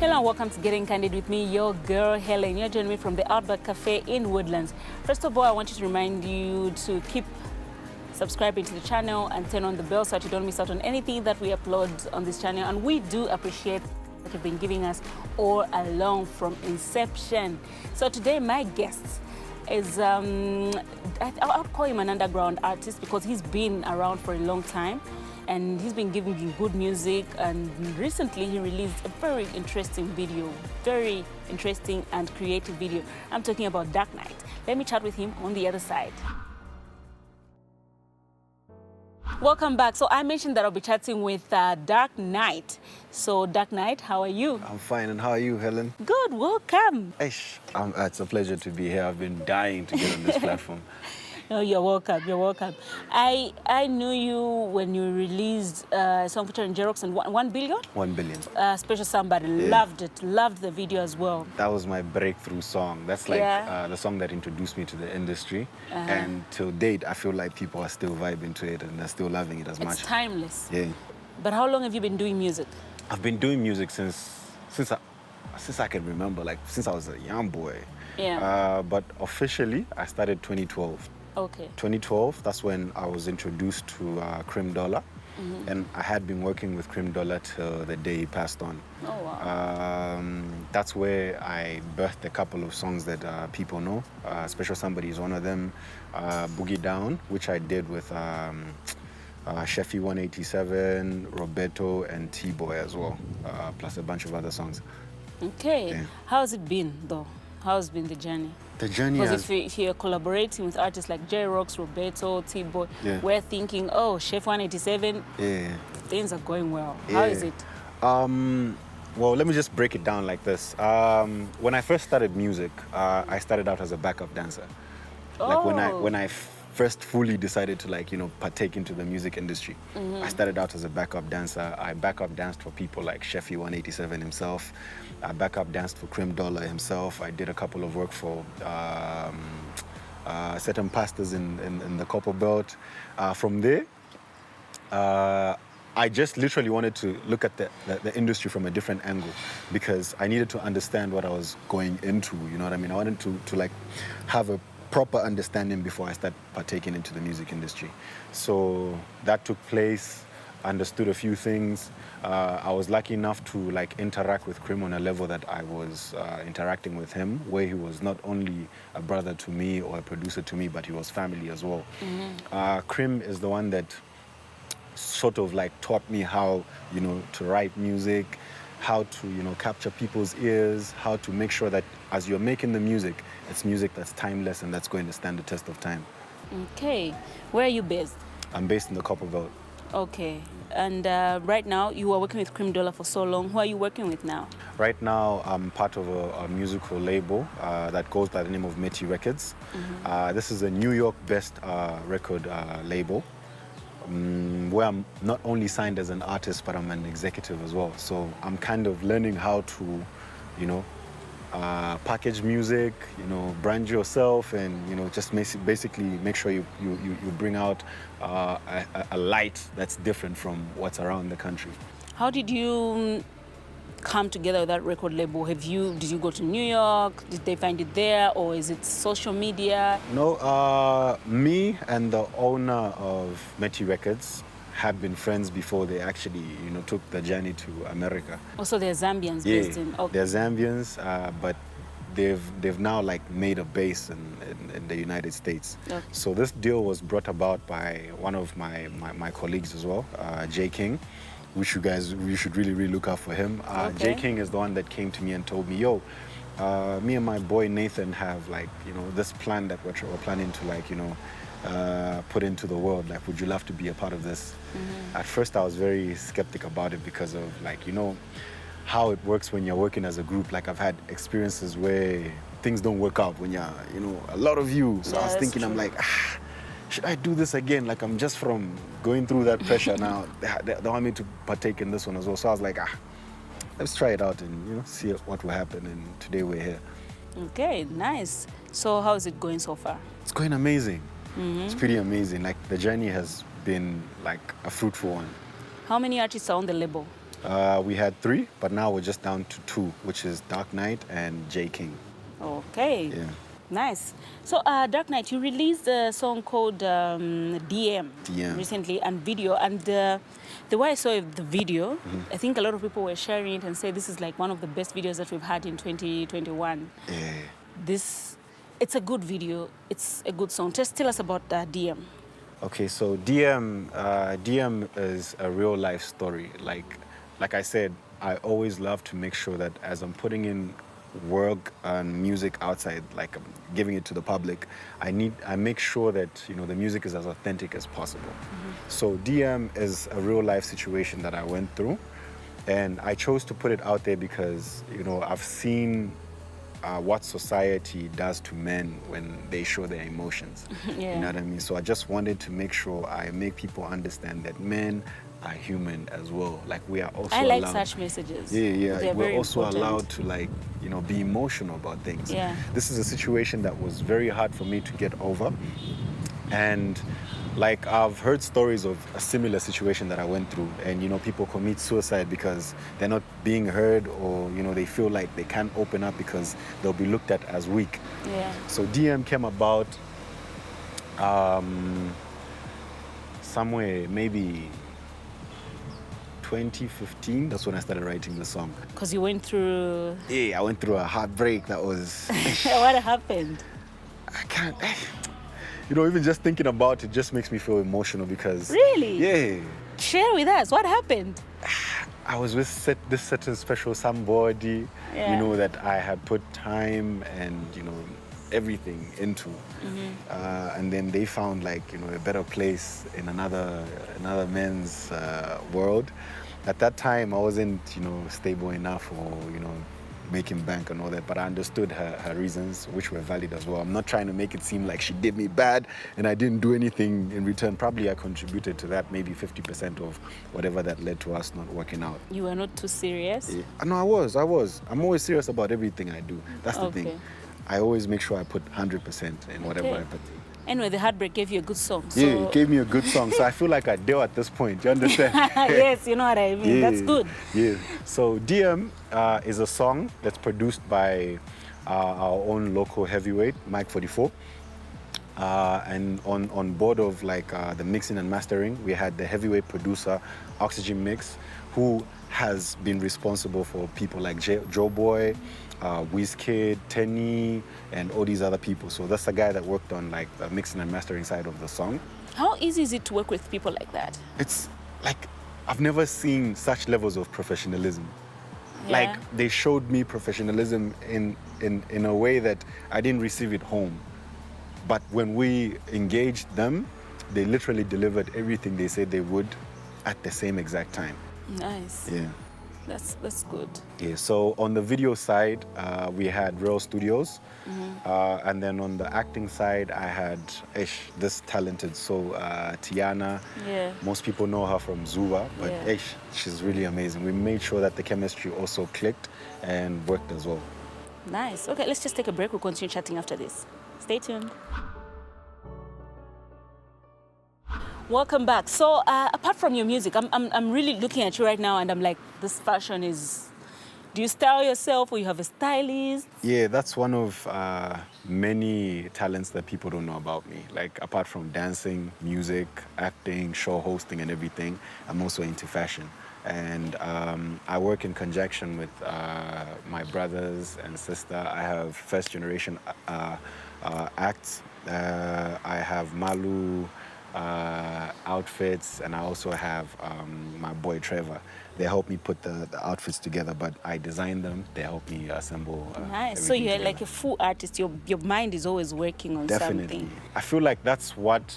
Hello and welcome to Getting Candid with me, your girl Hellen. You're joining me from the Outback Cafe in Woodlands. First of all, I want to remind you to keep subscribing to the channel and turn on the bell so that you don't miss out on anything that we upload on this channel. And we do appreciate that you've been giving us all along from inception. So today my guest is, I'll call him an underground artist because he's been around for a long time. And he's been giving you good music, and recently he released a very interesting video, very interesting and creative video. I'm talking about Dark Knight. Let me chat with him on the other side. Welcome back. So I mentioned that I'll be chatting with Dark Knight. So Dark Knight, how are you? I'm fine, and how are you, Helen? Good, welcome. It's a pleasure to be here. I've been dying to get on this platform. No, you're welcome, you're welcome. I knew you when you released a song featuring Jerox and 1 billion? 1 billion. Special Somebody, loved it, loved the video as well. That was my breakthrough song. That's like the song that introduced me to the industry. And till date, I feel like people are still vibing to it and they're still loving it as much. It's timeless. Yeah. But how long have you been doing music? I've been doing music since I can remember, like since I was a young boy. Yeah. But officially, I started 2012. Okay. 2012, that's when I was introduced to Cream Dollar. And I had been working with Cream Dollar till the day he passed on. Oh, wow. That's where I birthed a couple of songs that people know. Special Somebody is one of them. Boogie Down, which I did with Sheffy 187, Roberto, and T-Boy as well, plus a bunch of other songs. Okay. Yeah. How's it been, though? How's been the journey? The journey Because if you're collaborating with artists like Jerox, Roberto, T-Boy, we're thinking, oh, Chef 187, things are going well. How is it? Well, let me just break it down like this. When I first started music, I started out as a backup dancer. Oh. Like when I first fully decided to partake into the music industry, I started out as a backup dancer. I backup danced for people like Sheffy 187 himself. I backup danced for Cream Dollar himself. I did a couple of work for certain pastors in the Copper Belt. From there, I just literally wanted to look at the industry from a different angle because I needed to understand what I was going into, you know what I mean? I wanted to have a proper understanding before I start partaking into the music industry. So that took place, understood a few things. I was lucky enough to interact with Cream on a level that I was interacting with him, where he was not only a brother to me or a producer to me, but he was family as well. Cream is the one that sort of taught me how, to write music, how to, capture people's ears, how to make sure that as you're making the music, it's music that's timeless and that's going to stand the test of time. Okay. Where are you based? I'm based in the Copper Belt. Okay. And right now, you are working with Cream Dollar for so long. Who are you working with now? Right now, I'm part of a musical label that goes by the name of Meti Records. This is a New York-based record label. Where I'm not only signed as an artist, but I'm an executive as well. So I'm kind of learning how to, package music, brand yourself, and just basically make sure you bring out a light that's different from what's around the country. How did you come together with that record label? Did you go to New York? Did they find it there, or is it social media? No, me and the owner of Meti Records had been friends before they actually, took the journey to America. Also, they're Zambians based in. Okay. They're Zambians, but they've now made a base in the United States. Okay. So this deal was brought about by one of my colleagues as well, Jay King, which you should really look out for him. Jay King is the one that came to me and told me, yo, me and my boy Nathan have this plan that we're planning to put into the world. Would you love to be a part of this? At first I was very skeptic about it because of how it works when you're working as a group. I've had experiences where things don't work out when you're a lot of you. So I was thinking, I'm like, should I do this again? I'm just from going through that pressure now. They want me to partake in this one as well. So I was like, let's try it out and see what will happen. And today we're here. Okay, nice. So how is it going so far? It's going amazing. It's pretty amazing. The journey has been a fruitful one. How many artists are on the label? We had 3, but now we're just down to 2, which is Dark Knight and J King. Okay. Yeah. Nice. So, Dark Knight, you released a song called DM recently, and video. And the way I saw the video, I think a lot of people were sharing it and say this is like one of the best videos that we've had in 2021. Yeah. It's a good video. It's a good song. Just tell us about DM. Okay, so DM is a real life story. Like I said, I always love to make sure that as I'm putting in work and music outside, like I'm giving it to the public, I make sure that the music is as authentic as possible. So DM is a real life situation that I went through, and I chose to put it out there because I've seen what society does to men when they show their emotions. Yeah. You know what I mean? So I just wanted to make sure I make people understand that men are human as well. Like we are also allowed. such messages. Yeah. We're also important. allowed to be emotional about things. Yeah. This is a situation that was very hard for me to get over. And like I've heard stories of a similar situation that I went through, and people commit suicide because they're not being heard, or they feel like they can't open up because they'll be looked at as weak. Yeah. So DM came about somewhere maybe 2015. That's when I started writing the song. Because you went through... Yeah, I went through a heartbreak that was... What happened? I can't... even just thinking about it just makes me feel emotional because... Really? Yeah. Share with us. What happened? I was with this certain special somebody, that I had put time and, everything into. And then they found a better place in another man's world. At that time, I wasn't, stable enough or, making bank and all that, but I understood her reasons, which were valid as well. I'm not trying to make it seem like she did me bad and I didn't do anything in return. Probably I contributed to that, maybe 50% of whatever that led to us not working out. You were not too serious? Yeah. No, I was. I'm always serious about everything I do. That's the thing. I always make sure I put 100% in whatever I put. Anyway, the heartbreak gave you a good song. So... Yeah, it gave me a good song. So I feel like I deal at this point. You understand? Yes, you know what I mean. Yeah, that's good. Yeah. So DM is a song that's produced by our own local heavyweight, Mike 44. And on board of the mixing and mastering, we had the heavyweight producer, Oxygen Mix, who has been responsible for people like Joe Boy, Wizkid, Tenny, and all these other people. So that's the guy that worked on the mixing and mastering side of the song. How easy is it to work with people like that? It's I've never seen such levels of professionalism. Yeah. They showed me professionalism in a way that I didn't receive it home. But when we engaged them, they literally delivered everything they said they would at the same exact time. Nice. Yeah. That's good. Yeah, so on the video side, we had Real Studios. And then on the acting side, I had this talented soul, Tiana. Yeah. Most people know her from Zuba, but she's really amazing. We made sure that the chemistry also clicked and worked as well. Nice. Okay, let's just take a break. We'll continue chatting after this. Stay tuned. Welcome back. So apart from your music, I'm really looking at you right now and I'm like, this fashion is... Do you style yourself or you have a stylist? Yeah, that's one of many talents that people don't know about me. Apart from dancing, music, acting, show hosting and everything, I'm also into fashion. And I work in conjunction with my brothers and sister. I have first generation acts. I have Malu outfits, and I also have my boy Trevor. They help me put the outfits together, but I design them. They help me assemble. Nice. So you're like a full artist. Your mind is always working on something. I feel like that's what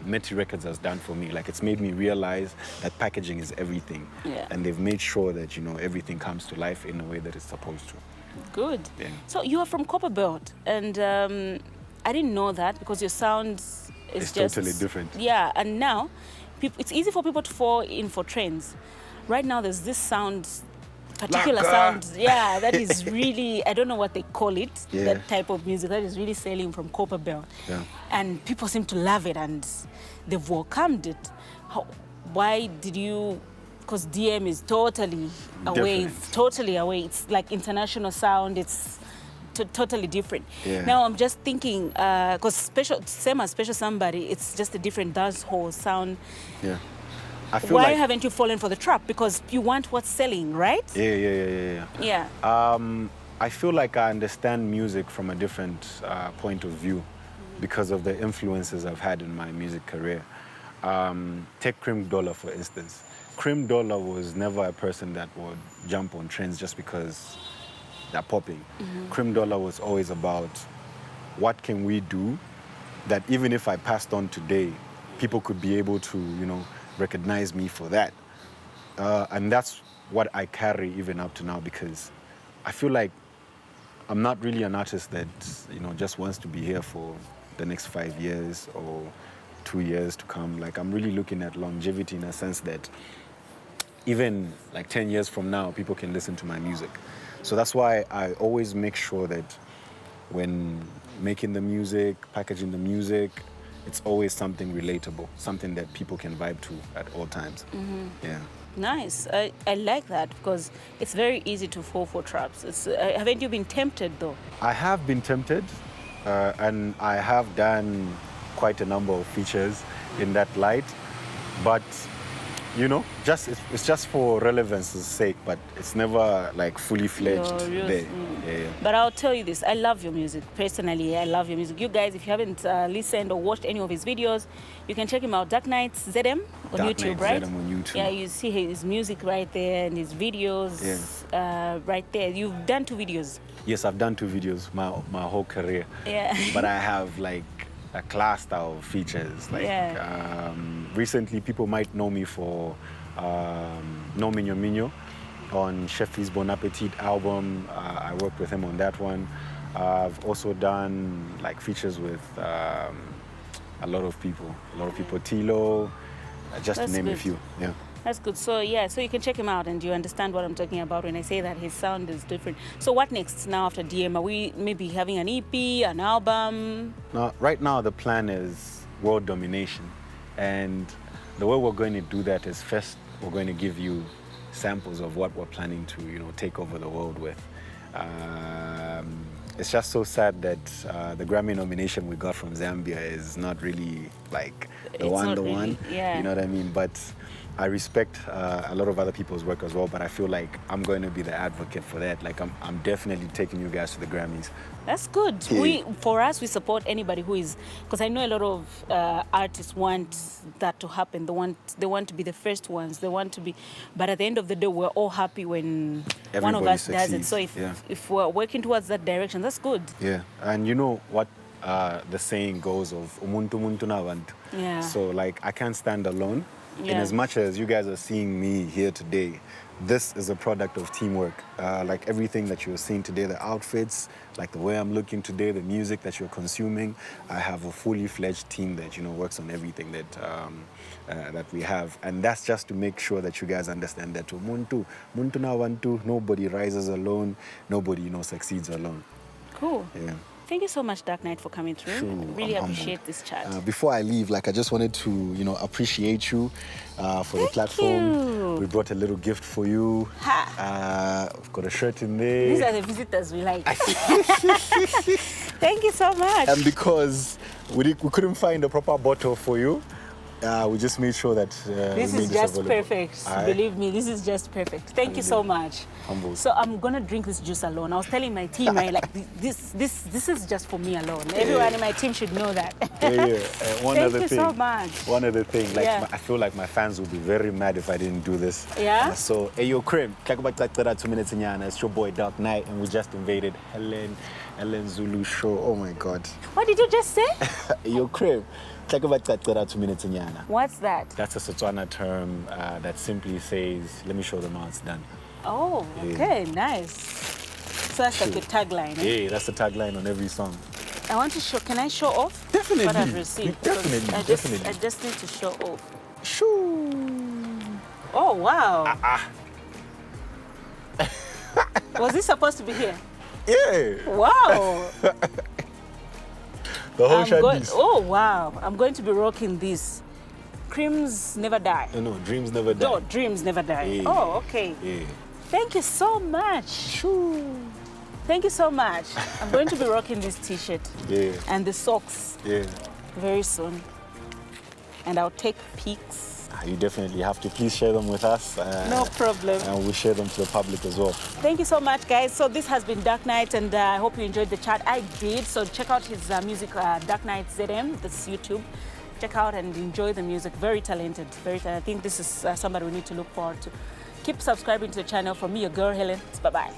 Meti Records has done for me. It's made me realize that packaging is everything. Yeah. And they've made sure that everything comes to life in a way that it's supposed to. Good. Yeah. So you are from Copperbelt, and I didn't know that because your sound is just totally different. Yeah, and now it's easy for people to fall in for trends. Right now, there's this particular sound, that is really, I don't know what they call it, that type of music that is really selling from Copperbelt. Yeah. And people seem to love it and they've welcomed it. Why did you because DM is totally away. Different. Totally away. It's like international sound. It's totally different. Yeah. Now I'm just thinking, because same as Special Somebody, it's just a different dance hall sound. Yeah. I feel Why like, haven't you fallen for the trap? Because you want what's selling, right? Yeah. I feel like I understand music from a different point of view because of the influences I've had in my music career. Take Cream Dollar, for instance. Cream Dollar was never a person that would jump on trends just because they're popping. Cream Dollar was always about what can we do that even if I passed on today, people could be able to, you know, recognize me for that. And that's what I carry even up to now, because I feel like I'm not really an artist that, you know, just wants to be here for the next 5 years or 2 years to come. Like, I'm really looking at longevity in a sense that even like 10 years from now, people can listen to my music. So that's why I always make sure that when making the music, packaging the music, it's always something relatable, something that people can vibe to at all times. Yeah. Nice. I like that, because it's very easy to fall for traps. Haven't you been tempted though? I have been tempted, and I have done quite a number of features in that light, but you know, it's just for relevance's sake, but it's never like fully fledged there. Yeah. But I'll tell you this, I love your music. Personally, I love your music. You guys, if you haven't listened or watched any of his videos, you can check him out, KnightZM on YouTube, right? KnightZM on YouTube. Yeah, you see his music right there and his videos right there. You've done 2 videos. Yes, I've done 2 videos my whole career. Yeah. But I have like a cluster of features. Like recently, people might know me for No Minyo Minyo on Sheffy's Bon Appetit album. I worked with him on that one. I've also done like features with a lot of people. Tilo, just to name a few. Yeah. That's good. So yeah, so you can check him out and you understand what I'm talking about when I say that his sound is different. So what next now after DM? Are we maybe having an EP, an album? Now, right now the plan is world domination. And the way we're going to do that is, first we're going to give you samples of what we're planning to, you know, take over the world with. It's just so sad that the Grammy nomination we got from Zambia is not really like the one. Yeah. You know what I mean? But I respect a lot of other people's work as well, but I feel like I'm going to be the advocate for that. Like, I'm definitely taking you guys to the Grammys. That's good. Yeah. For us, we support anybody who is, because I know a lot of artists want that to happen. They want to be the first ones. They want to be, but at the end of the day, we're all happy when one of us does it. So if we're working towards that direction, that's good. Yeah, and you know what the saying goes of umuntu muntu nabantu. Yeah. So like, I can't stand alone. In as much as you guys are seeing me here today, this is a product of teamwork. Like everything that you're seeing today, the outfits, like the way I'm looking today, the music that you're consuming, I have a fully fledged team that, you know, works on everything that we have. And that's just to make sure that you guys understand that muntu na wantu, nobody rises alone, nobody, you know, succeeds alone. Cool. Yeah. Thank you so much, Dark Knight, for coming through. Sure, really appreciate this chat. Before I leave, like, I just wanted to, you know, appreciate you for the platform. You. We brought a little gift for you. We've got a shirt in there. These are the visitors we like. Thank you so much. And because we couldn't find a proper bottle for you, we just made sure that this is just perfect. Believe me, this is just perfect. Thank you so much. Humble. So I'm gonna drink this juice alone. I was telling my team, right, like this is just for me alone. Everyone in my team should know that. Thank you so much. One other thing, like I feel like my fans would be very mad if I didn't do this. Yeah. So, hey yo, Krim, 2 minutes in Yana. It's your boy Dark Knight, and we just invaded Hellen Zulu show. Oh my God. What did you just say? Hey yo, Krim. 2 minutes in Yana. What's that? That's a Setswana term that simply says, let me show them how it's done. Oh, okay, nice. So that's like a tagline. Yeah, that's the tagline on every song. I want to show, can I show off? Definitely. What I've received? Definitely. I just need to show off. Shoo. Oh, wow. Was this supposed to be here? Yeah. Wow. The whole shot. Oh, wow. I'm going to be rocking this. creams never die. No, dreams never die. No, dreams never die. Yeah. Oh, okay. Yeah. Thank you so much. Thank you so much. I'm going to be rocking this t-shirt and the socks very soon. And I'll take pics. You definitely have to. Please share them with us. No problem. And we'll share them to the public as well. Thank you so much, guys. So this has been Dark Knight, and I hope you enjoyed the chat. I did. So check out his music, Dark KnightZM. That's YouTube. Check out and enjoy the music. Very talented. Very talented. I think this is somebody we need to look forward to. Keep subscribing to the channel. From me, your girl, Hellen. Bye-bye.